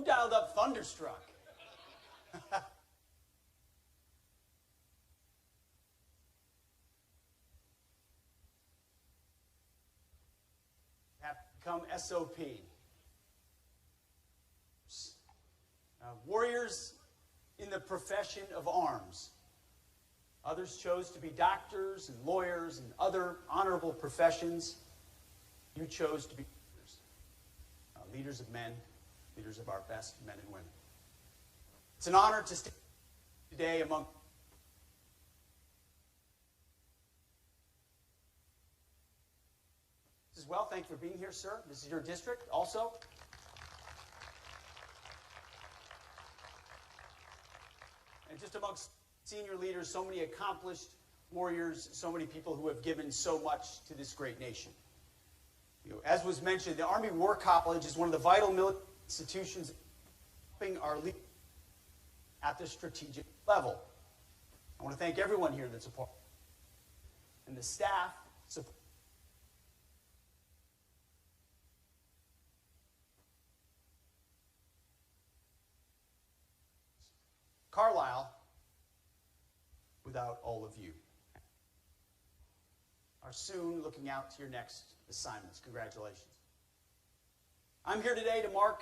Who dialed up Thunderstruck? Have become SOP. Warriors in the profession of arms. Others chose to be doctors and lawyers and other honorable professions. You chose to be leaders. Leaders of men, leaders of our best men and women. It's an honor to stand today among as well. Thank you for being here, sir. This is your district also. And just amongst senior leaders, so many accomplished warriors, so many people who have given so much to this great nation. As was mentioned, the Army War College is one of the vital military institutions helping our leaders at the strategic level. I want to thank everyone here that's a part, and the staff support. Carlisle without all of you. Are soon looking out to your next assignments. Congratulations. I'm here today to mark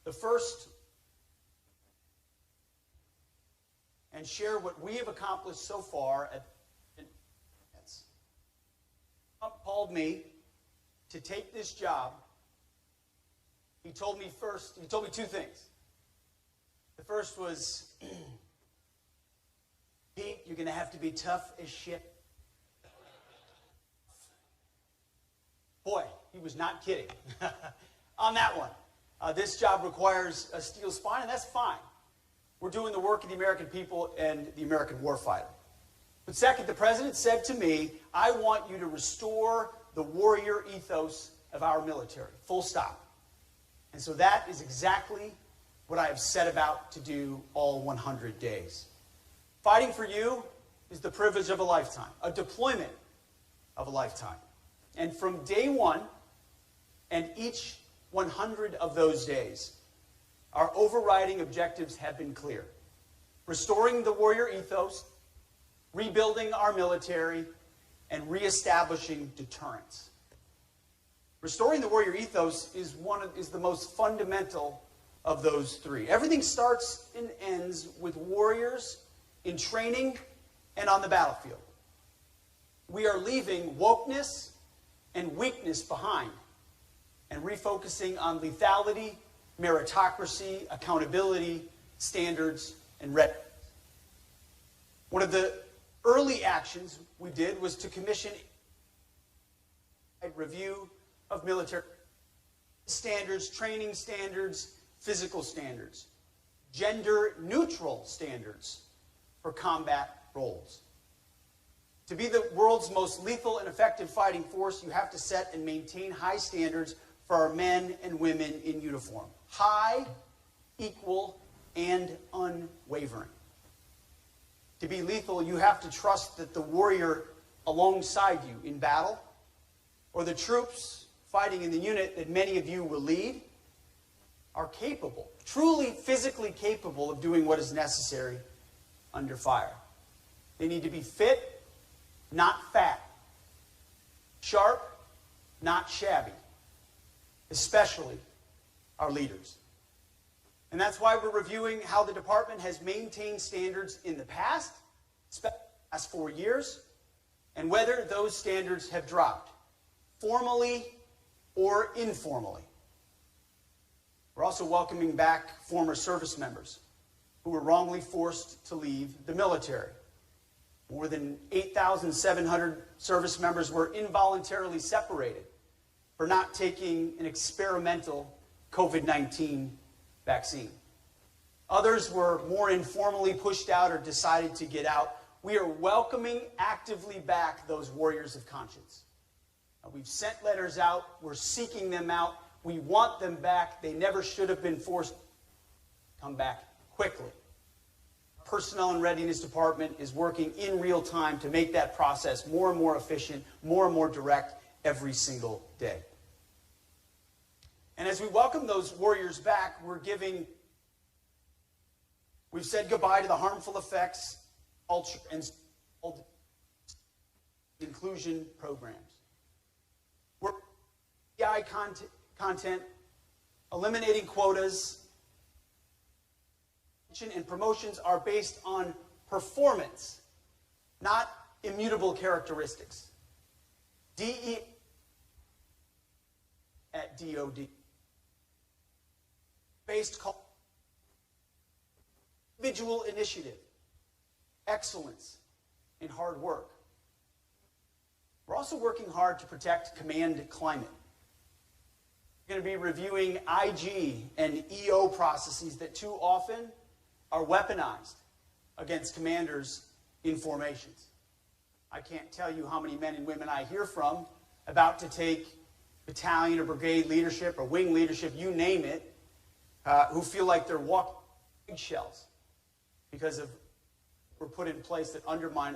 the first and share what we have accomplished so far at Trump called me to take this job. He told me two things. The first was, Pete, you're going to have to be tough as shit. Boy, he was not kidding on that one. This job requires a steel spine, and that's fine. We're doing the work of the American people and the American warfighter. But second, the president said to me, I want you to restore the warrior ethos of our military, full stop. And so that is exactly what I have set about to do all 100 days. Fighting for you is the privilege of a lifetime, a deployment of a lifetime. And from day one, and each 100 of those days, our overriding objectives have been clear. Restoring the warrior ethos, rebuilding our military, and reestablishing deterrence. Restoring the warrior ethos is the most fundamental of those three. Everything starts and ends with warriors in training and on the battlefield. We are leaving wokeness and weakness behind and refocusing on lethality, meritocracy, accountability, standards, and readiness. One of the early actions we did was to commission a review of military standards, training standards, physical standards, gender-neutral standards for combat roles. To be the world's most lethal and effective fighting force, you have to set and maintain high standards for our men and women in uniform. High, equal, and unwavering. To be lethal, you have to trust that the warrior alongside you in battle, or the troops fighting in the unit that many of you will lead, are capable, truly physically capable of doing what is necessary under fire. They need to be fit, not fat. Sharp, not shabby. Especially our leaders. And that's why we're reviewing how the department has maintained standards in the past, especially the last 4 years, and whether those standards have dropped, formally or informally. We're also welcoming back former service members who were wrongly forced to leave the military. More than 8,700 service members were involuntarily separated for not taking an experimental COVID-19 vaccine. Others were more informally pushed out or decided to get out. We are welcoming actively back those warriors of conscience. We've sent letters out. We're seeking them out. We want them back. They never should have been forced to come back quickly. Personnel and Readiness Department is working in real time to make that process more and more efficient, more and more direct every single day. And as we welcome those warriors back, we've said goodbye to the harmful effects, culture, and inclusion programs. We're AI content, eliminating quotas, and promotions are based on performance, not immutable characteristics. DE at DOD. Based individual initiative, excellence, and hard work. We're also working hard to protect command climate. We're going to be reviewing IG and EO processes that too often are weaponized against commanders in formations. I can't tell you how many men and women I hear from about to take battalion or brigade leadership or wing leadership, you name it, who feel like they're walking eggshells because were put in place that undermine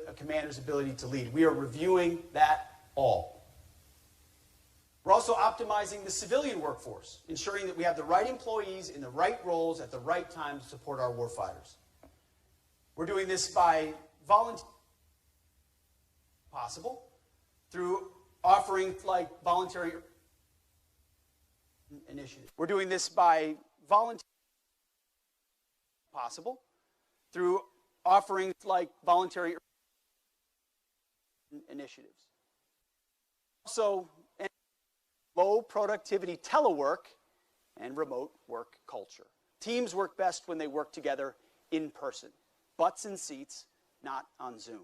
a commander's ability to lead. We are reviewing that all. We're also optimizing the civilian workforce, ensuring that we have the right employees in the right roles at the right time to support our warfighters. We're doing this by volunteer possible through offering like voluntary initiatives. We're doing this by volunteer possible through offering like voluntary initiatives. Also, low productivity telework and remote work culture. Teams work best when they work together in person. Butts in seats, not on Zoom.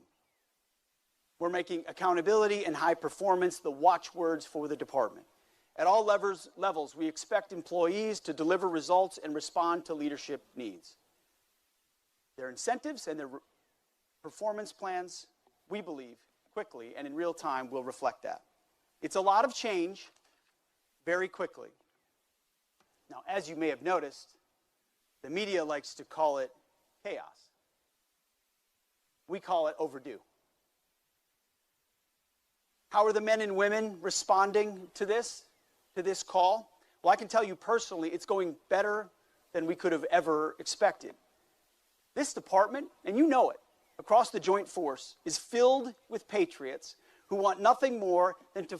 We're making accountability and high performance the watchwords for the department. At all levels, we expect employees to deliver results and respond to leadership needs. Their incentives and their performance plans, we believe, quickly and in real time will reflect that. It's a lot of change very quickly. Now, as you may have noticed, the media likes to call it chaos. We call it overdue. How are the men and women responding to this call? Well, I can tell you personally, it's going better than we could have ever expected. This department, and you know it, across the Joint Force, is filled with patriots who want nothing more than to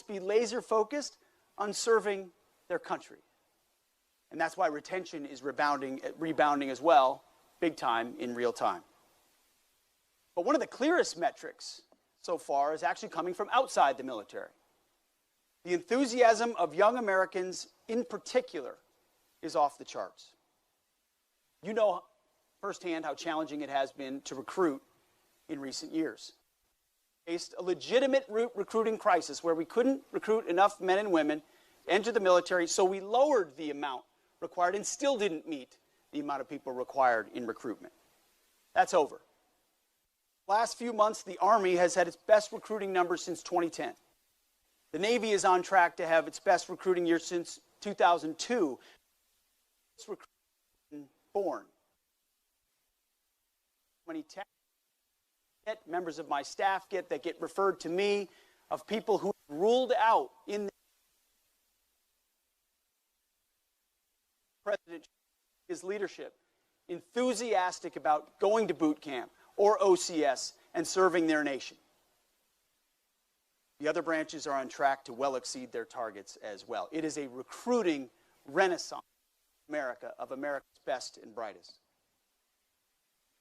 be laser focused on serving their country. And that's why retention is rebounding as well, big time in real time. But one of the clearest metrics so far is actually coming from outside the military. The enthusiasm of young Americans in particular is off the charts. You know firsthand how challenging it has been to recruit in recent years. Faced a legitimate recruiting crisis where we couldn't recruit enough men and women to enter the military, so we lowered the amount required and still didn't meet the amount of people required in recruitment. That's over. Last few months, the Army has had its best recruiting numbers since 2010. The Navy is on track to have its best recruiting year since 2002. It's recruiting born. Many members of my staff that get referred to me of people who ruled out in President his leadership, enthusiastic about going to boot camp or OCS and serving their nation. The other branches are on track to well exceed their targets as well. It is a recruiting renaissance in America of America's best and brightest.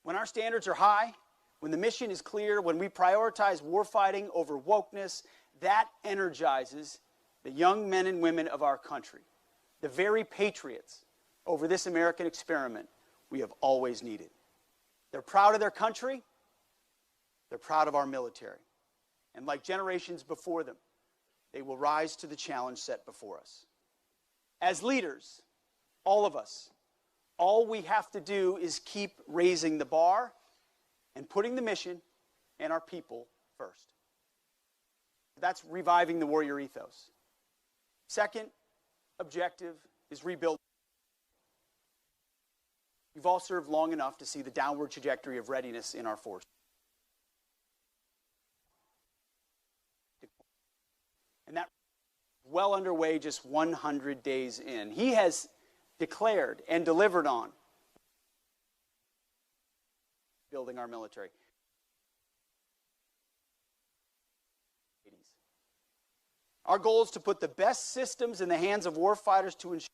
When our standards are high, when the mission is clear, when we prioritize warfighting over wokeness, that energizes the young men and women of our country, the very patriots over this American experiment we have always needed. They're proud of their country. They're proud of our military. And like generations before them, they will rise to the challenge set before us. As leaders, all of us, all we have to do is keep raising the bar and putting the mission and our people first. That's reviving the warrior ethos. Second objective is rebuild. We've all served long enough to see the downward trajectory of readiness in our force. And that well underway just 100 days in. He has declared and delivered on building our military. Our goal is to put the best systems in the hands of warfighters to ensure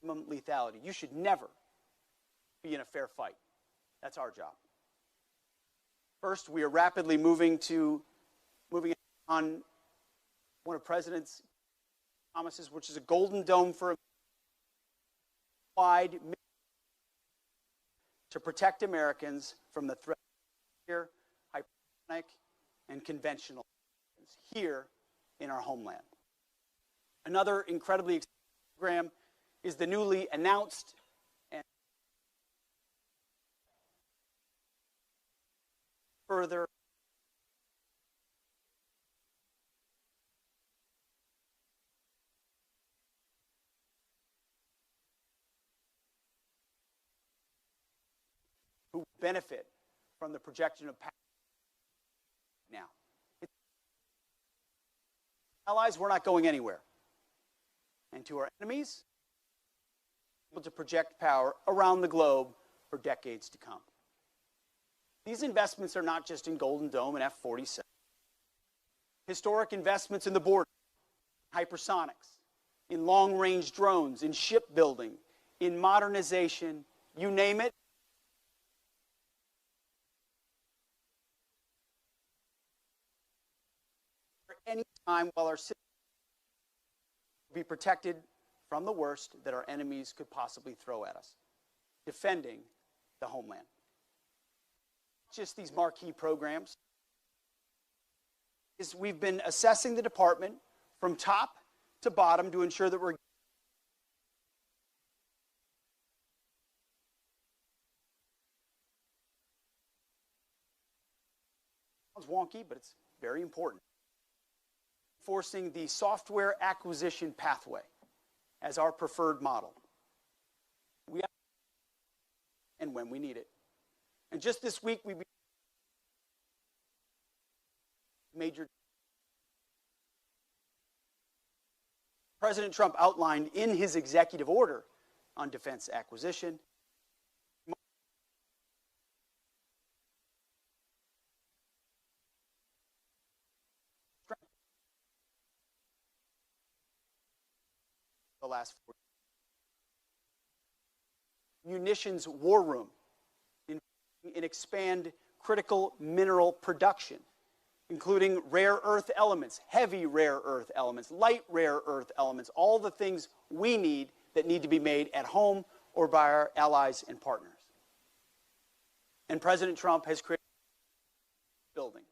minimum lethality. You should never be in a fair fight. That's our job. First, we are rapidly moving on one of President's promises, which is a golden dome for wide to protect Americans from the threat of nuclear, hypersonic, and conventional weapons here in our homeland. Another incredibly exciting program is the newly announced and further who benefit from the projection of power now. Allies, we're not going anywhere. And to our enemies, able to project power around the globe for decades to come. These investments are not just in Golden Dome and F-47. Historic investments in the border, hypersonics, in long-range drones, in shipbuilding, in modernization, you name it. Any time while our citizens will be protected from the worst that our enemies could possibly throw at us, defending the homeland. Just these marquee programs. We've been assessing the department from top to bottom to ensure that we're sounds wonky, but it's very important. Forcing the software acquisition pathway as our preferred model. We have and when we need it. And just this week, we major President Trump outlined in his executive order on defense acquisition the last 4 years. Munitions war room and expand critical mineral production, including rare earth elements, heavy rare earth elements, light rare earth elements, all the things we need that need to be made at home or by our allies and partners. And President Trump has created a building,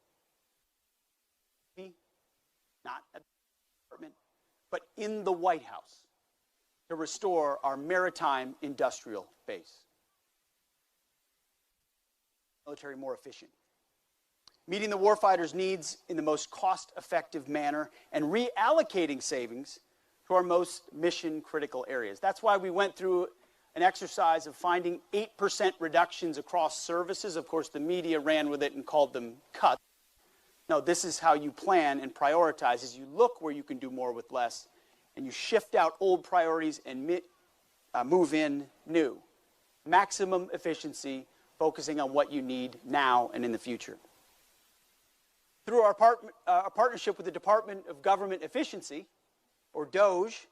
not at the department, but in the White House, to restore our maritime industrial base. Military more efficient. Meeting the warfighters' needs in the most cost-effective manner and reallocating savings to our most mission-critical areas. That's why we went through an exercise of finding 8% reductions across services. Of course, the media ran with it and called them cuts. No, this is how you plan and prioritize, is you look where you can do more with less, and you shift out old priorities and move in new. Maximum efficiency, focusing on what you need now and in the future. Through our partnership with the Department of Government Efficiency, or DOGE,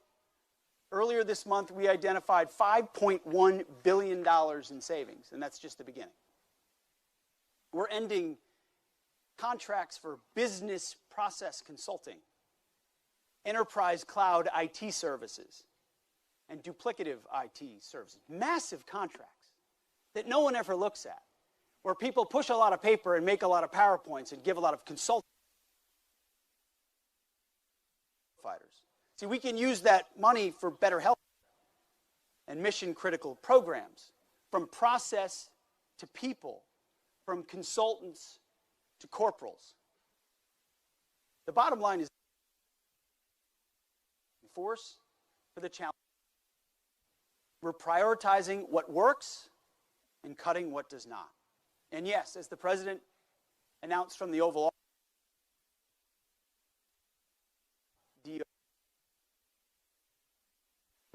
earlier this month we identified $5.1 billion in savings, and that's just the beginning. We're ending contracts for business process consulting, enterprise cloud IT services, and duplicative IT services. Massive contracts that no one ever looks at, where people push a lot of paper and make a lot of PowerPoints and give a lot of consulting. Fighters. See, we can use that money for better health and mission-critical programs, from process to people, from consultants to corporals. The bottom line is force for the challenge. We're prioritizing what works and cutting what does not. And yes, as the President announced from the Oval Office,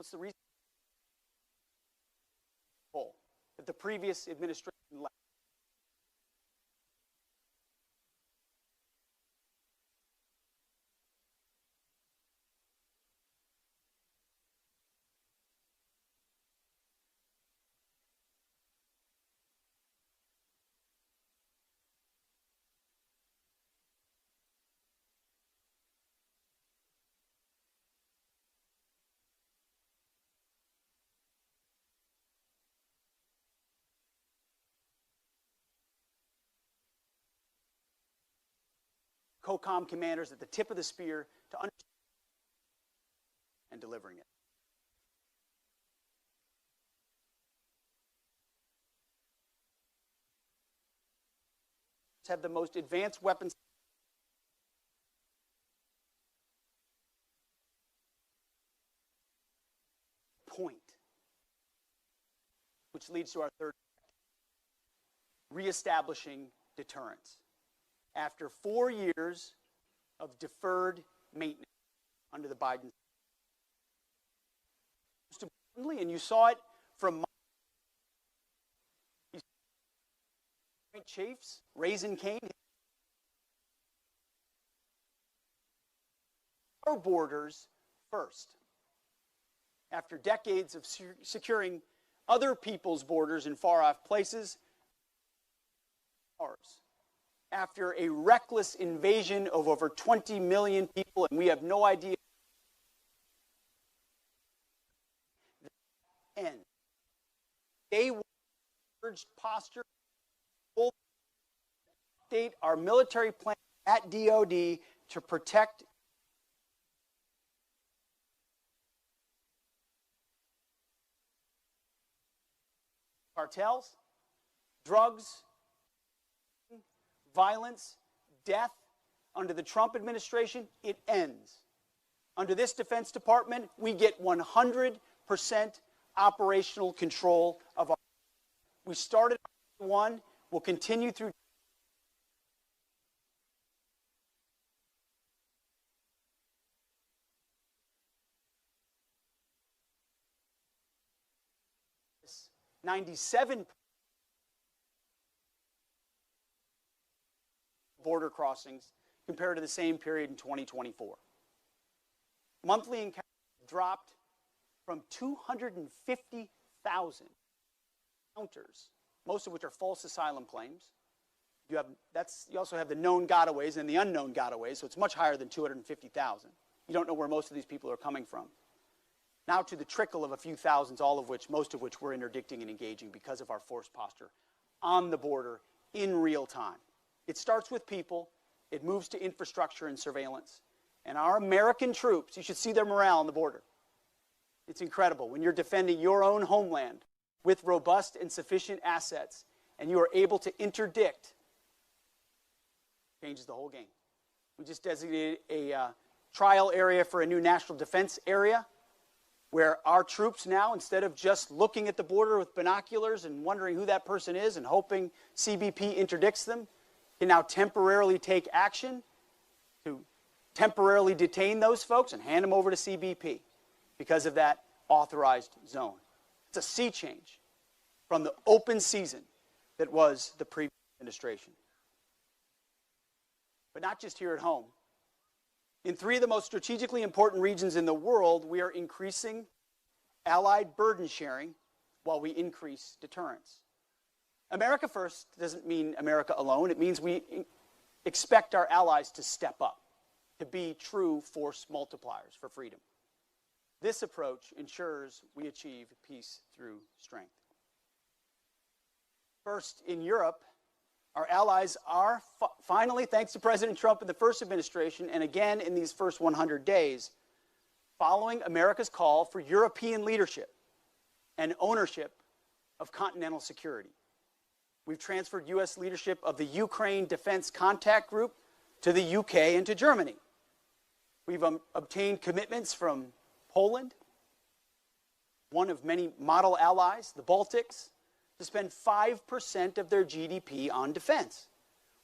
What's the reason that the previous administration left? COCOM commanders at the tip of the spear to understand and delivering it. Have the most advanced weapons point, which leads to our third, reestablishing deterrence. After 4 years of deferred maintenance under the Biden, most importantly, and you saw it from Joint Chiefs, Raising Cane, our borders first. After decades of securing other people's borders in far-off places, ours. After a reckless invasion of over 20 million people, and we have no idea the end. They urged posture, update our military plan at DoD to protect cartels, drugs, violence, death. Under the Trump administration, it ends. Under this Defense Department, we get 100% operational control of our. We started one, we'll continue through. $97 border crossings compared to the same period in 2024. Monthly encounters dropped from 250,000 encounters, most of which are false asylum claims. You also have the known gotaways and the unknown gotaways, so it's much higher than 250,000. You don't know where most of these people are coming from. Now to the trickle of a few thousands, most of which we're interdicting and engaging because of our force posture on the border in real time. It starts with people, it moves to infrastructure and surveillance. And our American troops, you should see their morale on the border. It's incredible when you're defending your own homeland with robust and sufficient assets, and you are able to interdict, changes the whole game. We just designated a trial area for a new national defense area, where our troops now, instead of just looking at the border with binoculars and wondering who that person is and hoping CBP interdicts them, can now temporarily take action to temporarily detain those folks and hand them over to CBP because of that authorized zone. It's a sea change from the open season that was the previous administration. But not just here at home. In 3 of the most strategically important regions in the world, we are increasing allied burden sharing while we increase deterrence. America first doesn't mean America alone. It means we expect our allies to step up, to be true force multipliers for freedom. This approach ensures we achieve peace through strength. First, in Europe, our allies are finally, thanks to President Trump in the first administration, and again in these first 100 days, following America's call for European leadership and ownership of continental security. We've transferred U.S. leadership of the Ukraine Defense Contact Group to the UK and to Germany. We've obtained commitments from Poland, one of many model allies, the Baltics, to spend 5% of their GDP on defense.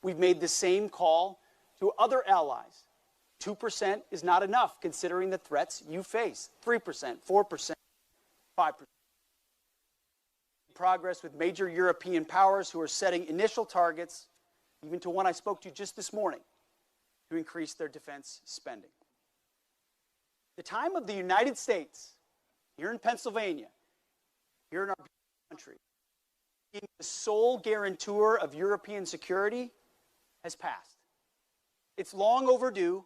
We've made the same call to other allies. 2% is not enough considering the threats you face. 3%, 4%, 5%. Progress with major European powers who are setting initial targets, even to one I spoke to just this morning, to increase their defense spending. The time of the United States, here in Pennsylvania, here in our country, being the sole guarantor of European security has passed. It's long overdue.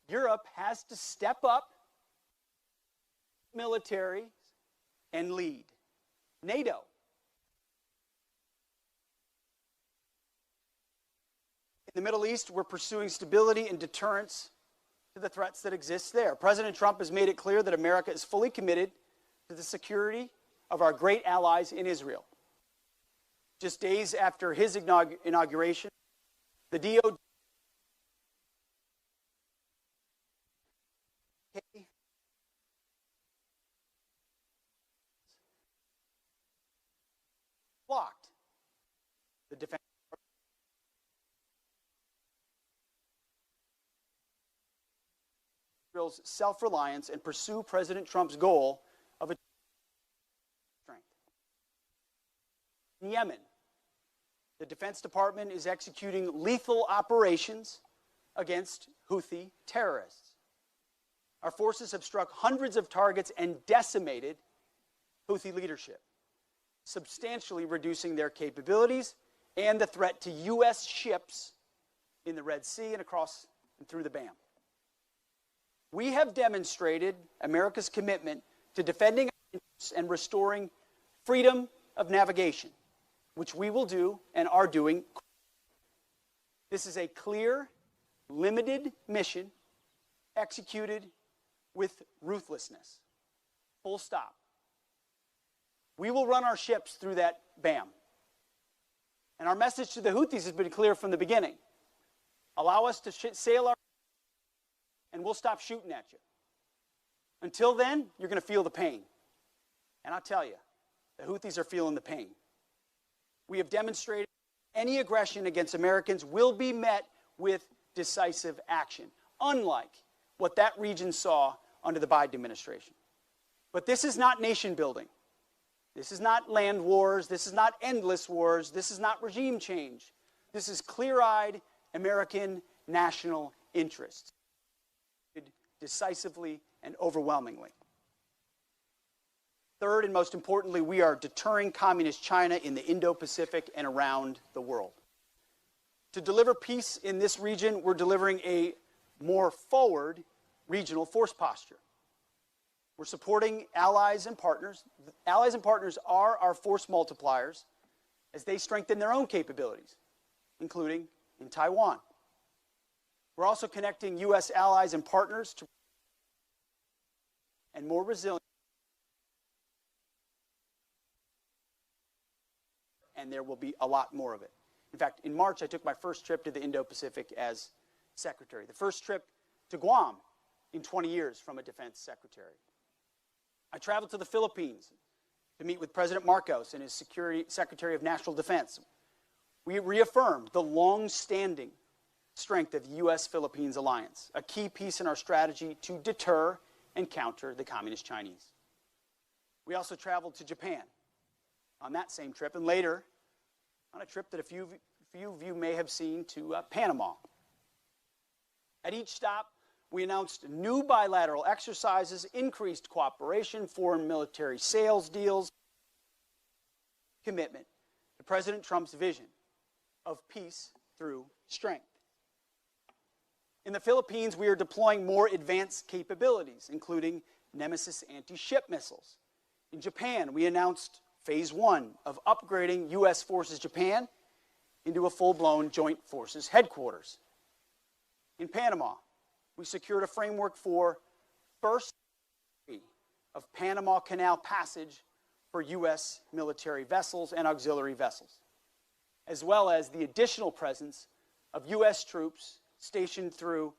Europe has to step up military and lead. NATO. In the Middle East, we're pursuing stability and deterrence to the threats that exist there. President Trump has made it clear that America is fully committed to the security of our great allies in Israel. Just days after his inauguration, the DOD blocked the defense. Israel's self-reliance and pursue President Trump's goal of a strength. In Yemen, the Defense Department is executing lethal operations against Houthi terrorists. Our forces have struck hundreds of targets and decimated Houthi leadership, substantially reducing their capabilities and the threat to U.S. ships in the Red Sea and across and through the BAM. We have demonstrated America's commitment to defending our interests and restoring freedom of navigation, which we will do and are doing. This is a clear, limited mission executed with ruthlessness. Full stop. We will run our ships through that BAM. And our message to the Houthis has been clear from the beginning. Allow us to sail our and we'll stop shooting at you. Until then, you're going to feel the pain. And I'll tell you, the Houthis are feeling the pain. We have demonstrated any aggression against Americans will be met with decisive action, unlike what that region saw under the Biden administration. But this is not nation building. This is not land wars. This is not endless wars. This is not regime change. This is clear-eyed American national interests, decisively and overwhelmingly. Third, and most importantly, we are deterring communist China in the Indo-Pacific and around the world. To deliver peace in this region, we're delivering a more forward regional force posture. We're supporting allies and partners. Allies and partners are our force multipliers as they strengthen their own capabilities, including in Taiwan. We're also connecting U.S. allies and partners to and more resilient. And there will be a lot more of it. In fact, in March, I took my first trip to the Indo-Pacific as secretary. The first trip to Guam in 20 years from a defense secretary. I traveled to the Philippines to meet with President Marcos and his Secretary of National Defense. We reaffirmed the long-standing strength of the U.S.-Philippines alliance, a key piece in our strategy to deter and counter the communist Chinese. We also traveled to Japan on that same trip, and later on a trip that a few of you may have seen to Panama. At each stop, we announced new bilateral exercises, increased cooperation, foreign military sales deals, commitment to President Trump's vision of peace through strength. In the Philippines, we are deploying more advanced capabilities, including Nemesis anti-ship missiles. In Japan, we announced Phase 1 of upgrading U.S. Forces Japan into a full-blown Joint Forces headquarters. In Panama, we secured a framework for first of Panama Canal passage for U.S. military vessels and auxiliary vessels, as well as the additional presence of U.S. troops stationed through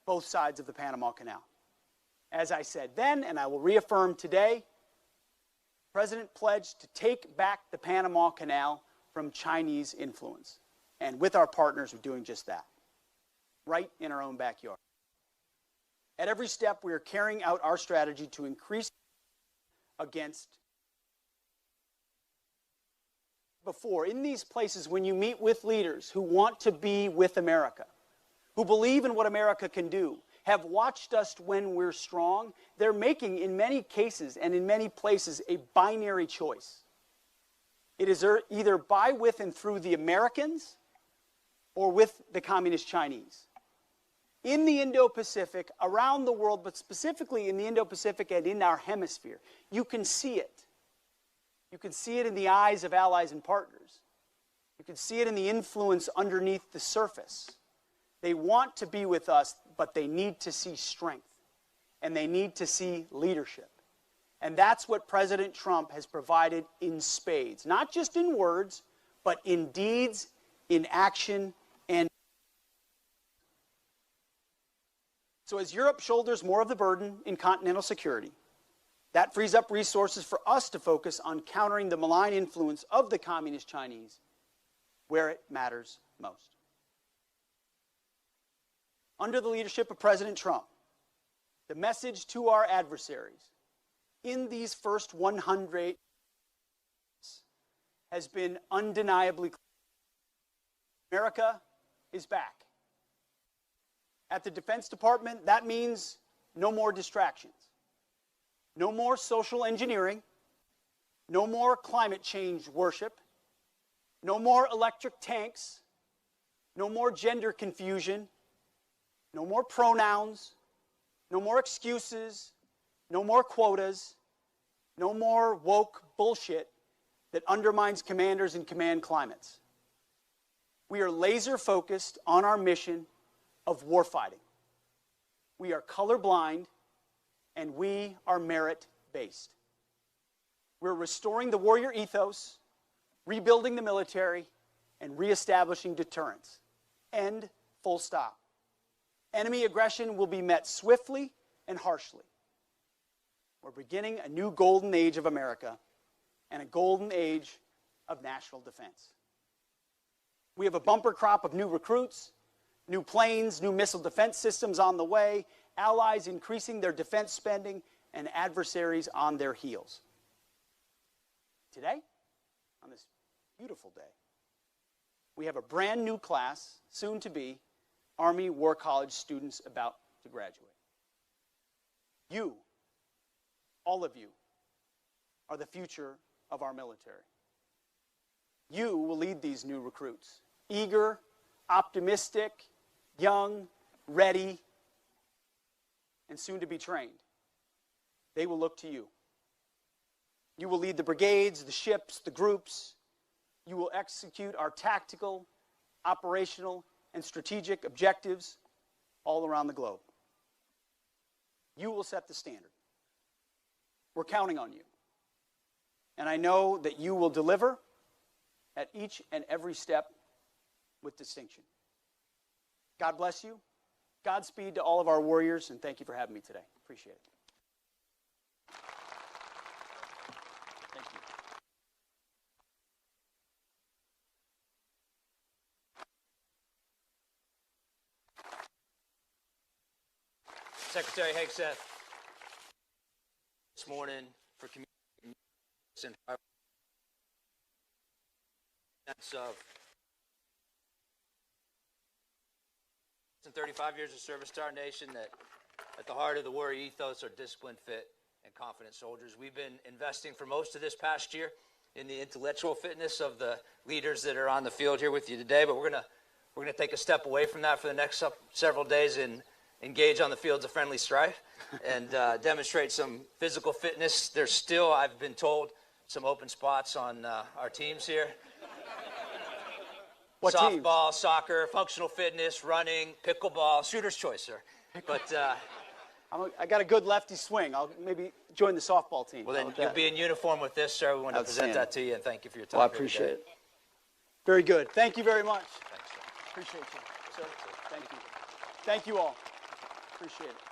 both sides of the Panama Canal. As I said then, and I will reaffirm today, the President pledged to take back the Panama Canal from Chinese influence. And with our partners, we're doing just that, right in our own backyard. At every step, we are carrying out our strategy to increase against. Before, in these places, when you meet with leaders who want to be with America, who believe in what America can do, have watched us when we're strong, they're making, in many cases and in many places, a binary choice. It is either by, with, and through the Americans or with the Communist Chinese. In the Indo-Pacific, around the world, but specifically in the Indo-Pacific and in our hemisphere, you can see it. You can see it in the eyes of allies and partners. You can see it in the influence underneath the surface. They want to be with us, but they need to see strength, and they need to see leadership. And that's what President Trump has provided in spades, not just in words, but in deeds, in action, and so as Europe shoulders more of the burden in continental security, that frees up resources for us to focus on countering the malign influence of the Communist Chinese where it matters most. Under the leadership of President Trump, the message to our adversaries in these first 100 days has been undeniably clear. America is back. At the Defense Department, that means no more distractions. No more social engineering, no more climate change worship, no more electric tanks, no more gender confusion, no more pronouns, no more excuses, no more quotas, no more woke bullshit that undermines commanders and command climates. We are laser focused on our mission of warfighting. We are colorblind, and we are merit-based. We're restoring the warrior ethos, rebuilding the military, and reestablishing deterrence. End, full stop. Enemy aggression will be met swiftly and harshly. We're beginning a new golden age of America and a golden age of national defense. We have a bumper crop of new recruits, new planes, new missile defense systems on the way, allies increasing their defense spending, and adversaries on their heels. Today, on this beautiful day, we have a brand new class, soon to be, Army War College students about to graduate. You, all of you, are the future of our military. You will lead these new recruits, eager, optimistic, young, ready, and soon to be trained. They will look to you. You will lead the brigades, the ships, the groups. You will execute our tactical, operational, and strategic objectives all around the globe. You will set the standard. We're counting on you. And I know that you will deliver at each and every step with distinction. God bless you. Godspeed to all of our warriors, and thank you for having me today. Appreciate it. Thank you. Secretary Hegseth, this morning for community and sense of 35 years of service to our nation, that at the heart of the warrior ethos are disciplined, fit, and confident soldiers. We've been investing for most of this past year in the intellectual fitness of the leaders that are on the field here with you today, but we're gonna take a step away from that for the next several days and engage on the fields of friendly strife and demonstrate some physical fitness. There's still, I've been told, some open spots on our teams here. What Softball, teams? soccer, functional fitness, running, pickleball, shooter's choice, sir. But I got a good lefty swing. I'll maybe join the softball team. well, then you'll be in uniform with this, sir. We want to present that to you, and thank you for your time. Well, I appreciate it. Very good. Thank you very much. Thanks, sir. Appreciate you, sir. Thank you. Thank you all. Appreciate it.